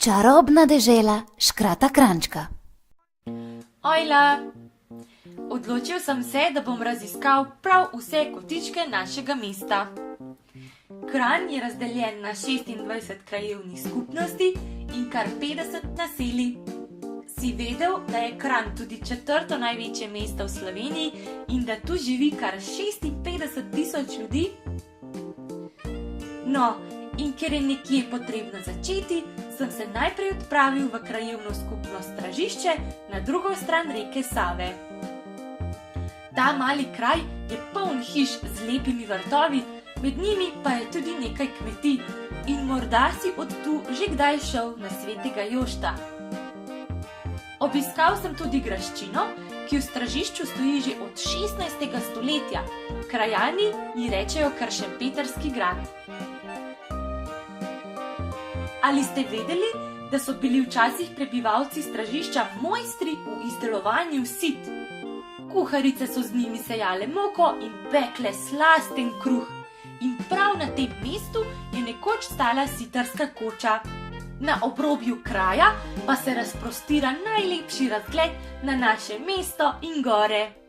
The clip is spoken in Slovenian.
Čarobna dežela Škrata Kranjčka. Ojla! Odločil sem se, da bom raziskal prav vse kotičke našega mesta. Kranj je razdeljen na 26 krajevnih skupnosti in kar 50 naselij. Si vedel, da je Kranj tudi četrto največje mesto v Sloveniji in da tu živi kar 56.000 ljudi? No, in ker je nekje potrebno začeti, sem se najprej odpravil v krajevno skupnost Stražišče na drugo stran reke Save. Ta mali kraj je poln hiš z lepimi vrtovi, med njimi pa je tudi nekaj kmetij in morda si od tu že kdaj šel na Svetega Jošta. Obiskal sem tudi graščino, ki v Stražišču stoji že od 16. stoletja. Krajani ji rečejo kar Šempetrski grad. Ali ste vedeli, da so bili včasih prebivalci Stražišča mojstri v izdelovanju sit? Kuharice so z njimi sejale moko in pekle slasten kruh. In prav na tem mestu je nekoč stala sitarska koča. Na obrobju kraja pa se razprostira najlepši razgled na naše mesto in gore.